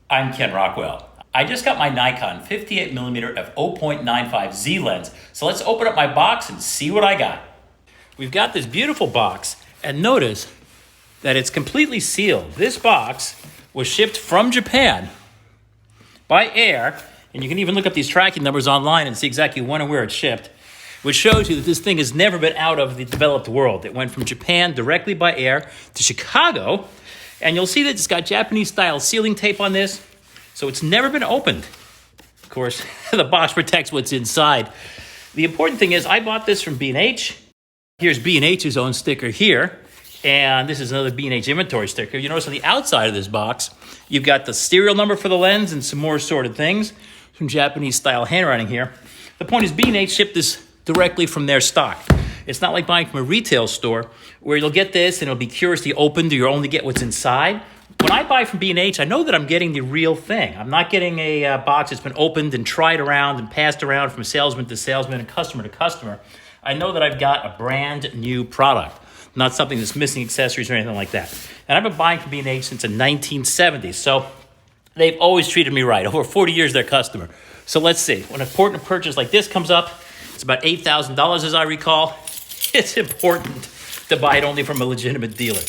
I'm Ken Rockwell. I just got my Nikon 58mm f/0.95 Z lens, so let's open up my box and see what I got. We've got this beautiful box, and notice that it's completely sealed. This box was shipped from Japan by air, and you can even look up these tracking numbers online and see exactly when and where it's shipped, which shows you that this thing has never been out of the developed world. It went from Japan directly by air to Chicago, and you'll see that it's got Japanese-style sealing tape on this, so it's never been opened. Of course, the box protects what's inside. The important thing is I bought this from B&H. Here's B&H's own sticker here, and this is another B&H inventory sticker. You notice on the outside of this box, you've got the serial number for the lens and some more assorted things. Some Japanese-style handwriting here. The point is B&H shipped this directly from their stock. It's not like buying from a retail store where you'll get this and it'll be curiously opened or you'll only get what's inside. When I buy from B&H, I know that I'm getting the real thing. I'm not getting a box that's been opened and tried around and passed around from salesman to salesman and customer to customer. I know that I've got a brand new product, not something that's missing accessories or anything like that. And I've been buying from B&H since the 1970s, so they've always treated me right. Over 40 years, they're customer. So let's see. When an important purchase like this comes up, it's about $8,000 as I recall. It's important to buy it only from a legitimate dealer.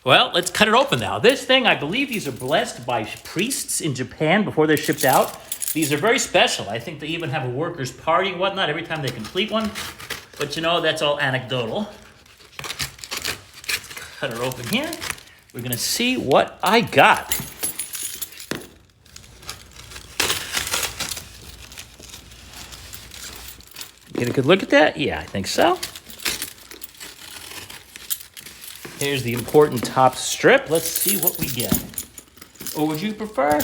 Well, let's cut it open now. This thing, I believe these are blessed by priests in Japan before they're shipped out. These are very special. I think they even have a workers' party and whatnot every time they complete one. But you know, that's all anecdotal. Cut her open here. We're gonna see what I got. Get a good look at that? Yeah, I think so. Here's the important top strip. Let's see what we get. Or would you prefer?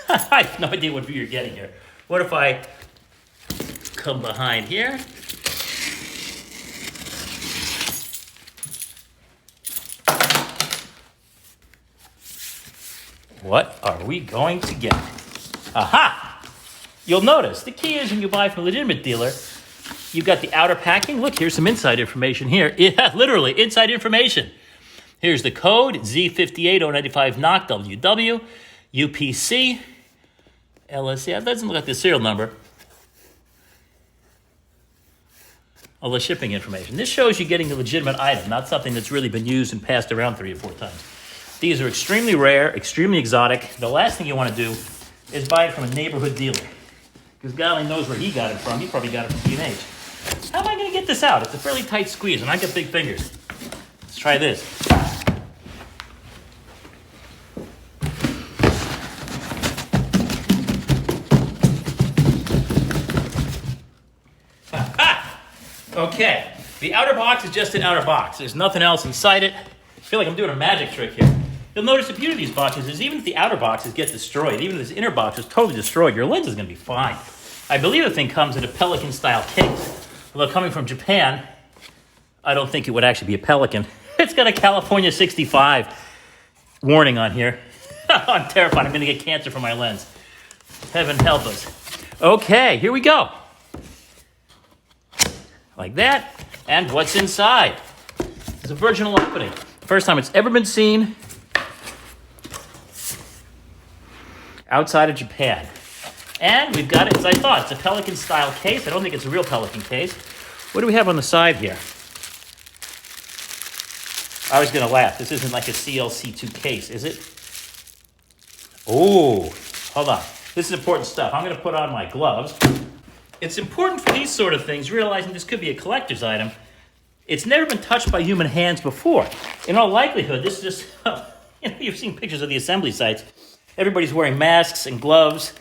I have no idea what you're getting here. What if I come behind here? What are we going to get? Aha! You'll notice, the key is when you buy from a legitimate dealer, you've got the outer packing. Look, here's some inside information here. Yeah, literally, inside information. Here's the code, Z58095 NOC WW, UPC, LSC. That doesn't look like the serial number. All the shipping information. This shows you getting a legitimate item, not something that's really been used and passed around 3 or 4 times. These are extremely rare, extremely exotic. The last thing you want to do is buy it from a neighborhood dealer, because God only knows where he got it from. He probably got it from B&H. How am I going to get this out? It's a fairly tight squeeze, and I got big fingers. Let's try this. Okay, the outer box is just an outer box. There's nothing else inside it. I feel like I'm doing a magic trick here. You'll notice the beauty of these boxes is even if the outer boxes get destroyed, even if this inner box is totally destroyed, your lens is going to be fine. I believe the thing comes in a Pelican-style case. Although coming from Japan, I don't think it would actually be a Pelican. It's got a California 65 warning on here. I'm terrified I'm going to get cancer from my lens. Heaven help us. Okay, here we go. Like that. And what's inside? It's a virginal opening. First time it's ever been seen outside of Japan. And we've got it, as I thought, it's a Pelican-style case. I don't think it's a real Pelican case. What do we have on the side here? I was going to laugh. This isn't like a CLC2 case, is it? Oh, hold on. This is important stuff. I'm going to put on my gloves. It's important for these sort of things, realizing this could be a collector's item. It's never been touched by human hands before. In all likelihood, this is just, you've seen pictures of the assembly sites. Everybody's wearing masks and gloves,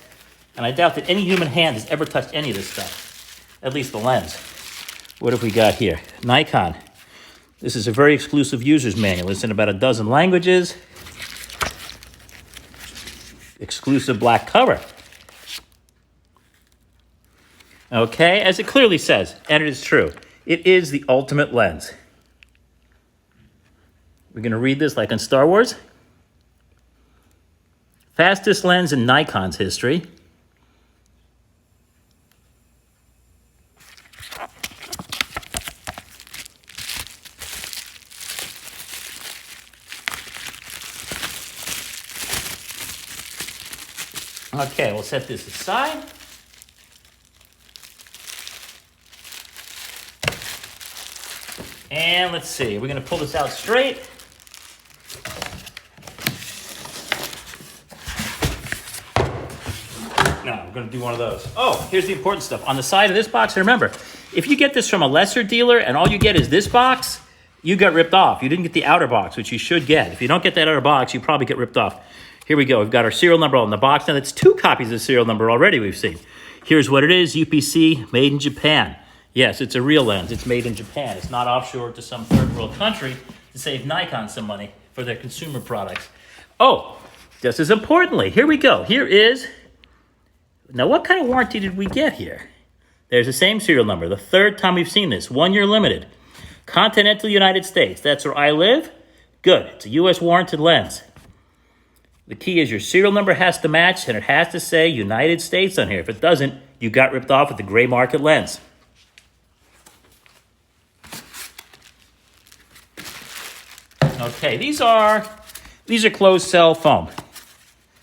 and I doubt that any human hand has ever touched any of this stuff, at least the lens. What have we got here? Nikon. This is a very exclusive user's manual. It's in about a dozen languages. Exclusive black cover. Okay, as it clearly says, and it is true, it is the ultimate lens. We're going to read this like on Star Wars. Fastest lens in Nikon's history. Okay, we'll set this aside. And let's see, we're going to pull this out straight. No, we're going to do one of those. Oh, here's the important stuff. On the side of this box, and remember, if you get this from a lesser dealer and all you get is this box, you got ripped off. You didn't get the outer box, which you should get. If you don't get that outer box, you probably get ripped off. Here we go. We've got our serial number on the box. Now, that's 2 copies of the serial number already we've seen. Here's what it is, UPC, made in Japan. Yes, it's a real lens. It's made in Japan. It's not offshore to some third world country to save Nikon some money for their consumer products. Oh, just as importantly, here we go. Here is... Now, what kind of warranty did we get here? There's the same serial number. The third time we've seen this. 1 year limited. Continental United States. That's where I live. Good. It's a U.S. warranted lens. The key is your serial number has to match, and it has to say United States on here. If it doesn't, you got ripped off with the gray market lens. Okay, these are closed cell foam.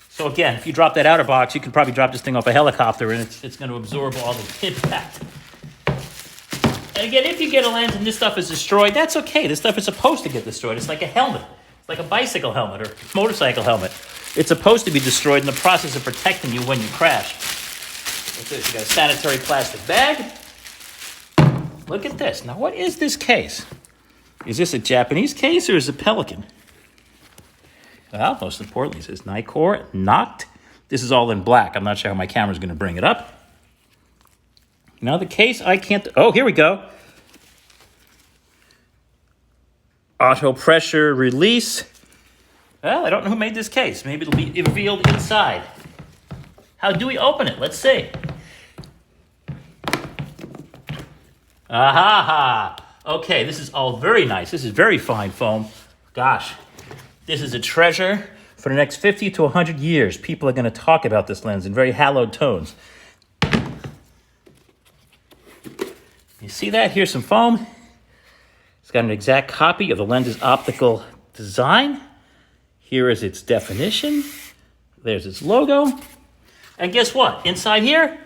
So again, if you drop that outer box, you can probably drop this thing off a helicopter and it's going to absorb all the impact. And again, if you get a lens and this stuff is destroyed, that's okay. This stuff is supposed to get destroyed. It's like a helmet. It's like a bicycle helmet or motorcycle helmet. It's supposed to be destroyed in the process of protecting you when you crash. What's this? You got a sanitary plastic bag. Look at this. Now, what is this case? Is this a Japanese case or is it Pelican? Well, most importantly, it says Nikon, Noct. This is all in black. I'm not sure how my camera's going to bring it up. Now the case, I can't... Oh, here we go. Auto pressure release. Well, I don't know who made this case. Maybe it'll be revealed inside. How do we open it? Let's see. Aha! Okay, this is all very nice. This is very fine foam. Gosh. This is a treasure. For the next 50 to 100 years, people are going to talk about this lens in very hallowed tones. You see that? Here's some foam. It's got an exact copy of the lens's optical design. Here is its definition. There's its logo. And guess what? Inside here,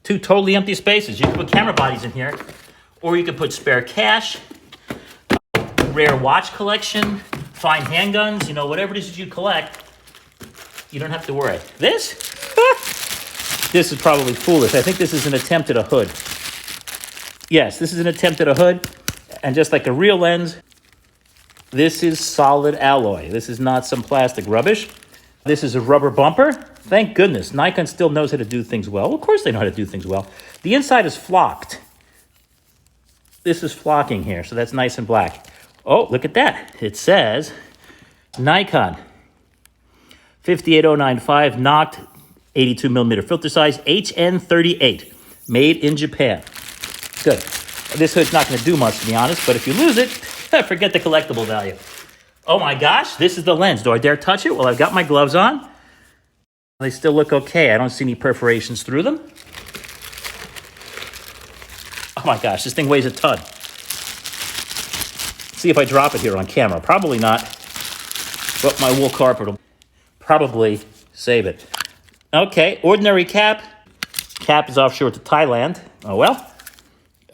2 totally empty spaces. You can put camera bodies in here, or you can put spare cash, rare watch collection, fine handguns, you know, whatever it is that you collect, you don't have to worry. This? This is probably foolish. I think this is an attempt at a hood. Yes, this is an attempt at a hood. And just like a real lens, this is solid alloy. This is not some plastic rubbish. This is a rubber bumper. Thank goodness. Nikon still knows how to do things well. Of course they know how to do things well. The inside is flocked. This is flocking here, so that's nice and black. Oh, look at that. It says Nikon 58095 Noct 82 millimeter filter size HN38 made in Japan. Good. This hood's not going to do much, to be honest, but if you lose it, forget the collectible value. Oh my gosh, this is the lens. Do I dare touch it? Well, I've got my gloves on. They still look okay. I don't see any perforations through them. Oh my gosh, this thing weighs a ton. See if I drop it here on camera. Probably not, but my wool carpet will probably save it. Okay, ordinary cap. Cap is offshore to Thailand. Oh well.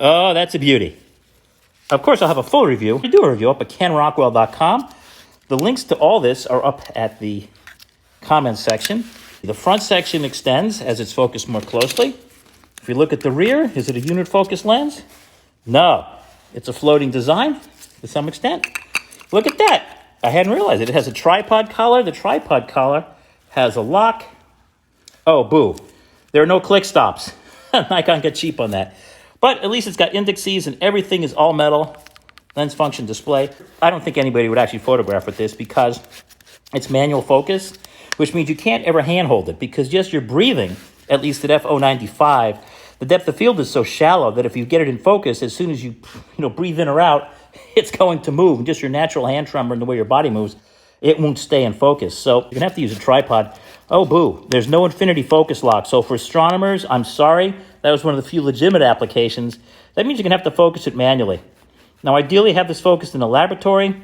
Oh, that's a beauty. Of course, I'll have a full review. I do a review up at kenrockwell.com. The links to all this are up at the comments section. The front section extends as it's focused more closely. If you look at the rear, is it a unit focus lens? No, it's a floating design to some extent. Look at that. I hadn't realized it. It has a tripod collar. The tripod collar has a lock. Oh, boo. There are no click stops. Nikon got cheap on that. But at least it's got indices and everything is all metal. Lens function display. I don't think anybody would actually photograph with this because it's manual focus, which means you can't ever handhold it because just you're breathing, at least at f/0.95, the depth of field is so shallow that if you get it in focus, as soon as you breathe in or out, it's going to move. And just your natural hand tremor and the way your body moves, it won't stay in focus. So you're going to have to use a tripod. Oh, boo. There's no infinity focus lock. So for astronomers, I'm sorry. That was one of the few legitimate applications. That means you're going to have to focus it manually. Now, ideally, have this focused in a laboratory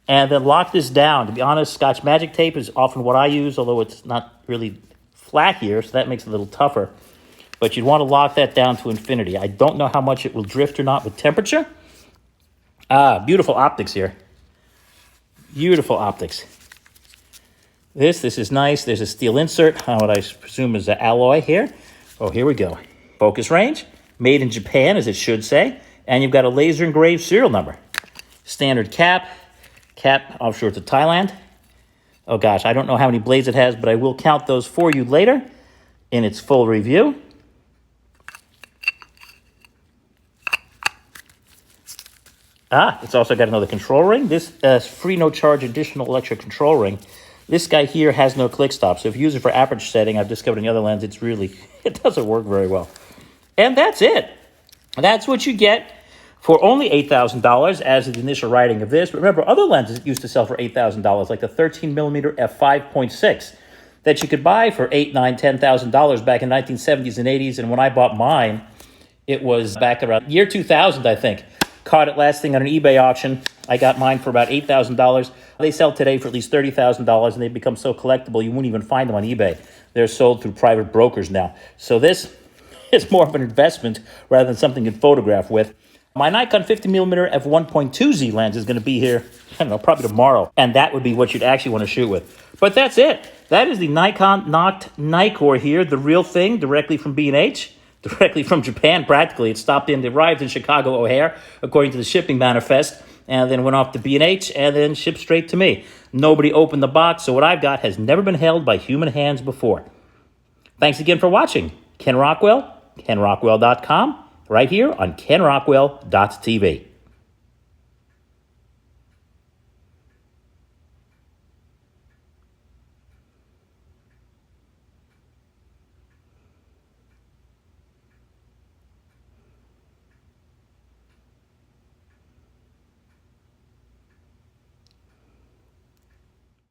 and then lock this down. To be honest, Scotch magic tape is often what I use, although it's not really flat here, so that makes it a little tougher. But you'd want to lock that down to infinity. I don't know how much it will drift or not with temperature. Beautiful optics here. Beautiful optics. This is nice. There's a steel insert, what I presume is an alloy here. Oh, here we go. Focus range, made in Japan, as it should say. And you've got a laser engraved serial number. Standard cap offshore to Thailand. Oh gosh, I don't know how many blades it has, but I will count those for you later in its full review. It's also got another control ring. This free no charge additional electric control ring. This guy here has no click stop, so if you use it for aperture setting, I've discovered in the other lens, it doesn't work very well. And that's it. That's what you get for only $8,000 as of the initial writing of this. But remember, other lenses used to sell for $8,000, like the 13mm f5.6, that you could buy for $8,000, $9,000, $10,000 back in the 1970s and 80s. And when I bought mine, it was back around year 2000, I think. Caught it last thing on an eBay auction. I got mine for about $8,000. They sell today for at least $30,000, and they've become so collectible you wouldn't even find them on eBay. They're sold through private brokers now. So this is more of an investment rather than something you can photograph with. My Nikon 50mm f1.2Z lens is going to be here, I don't know, probably tomorrow, and that would be what you'd actually want to shoot with. But that's it. That is the Nikon Noct Nikkor here, the real thing, directly from B&H. Directly from Japan, practically. It arrived in Chicago O'Hare, according to the shipping manifest, and then went off to B&H, and then shipped straight to me. Nobody opened the box, so what I've got has never been held by human hands before. Thanks again for watching. Ken Rockwell, KenRockwell.com, right here on KenRockwell.tv.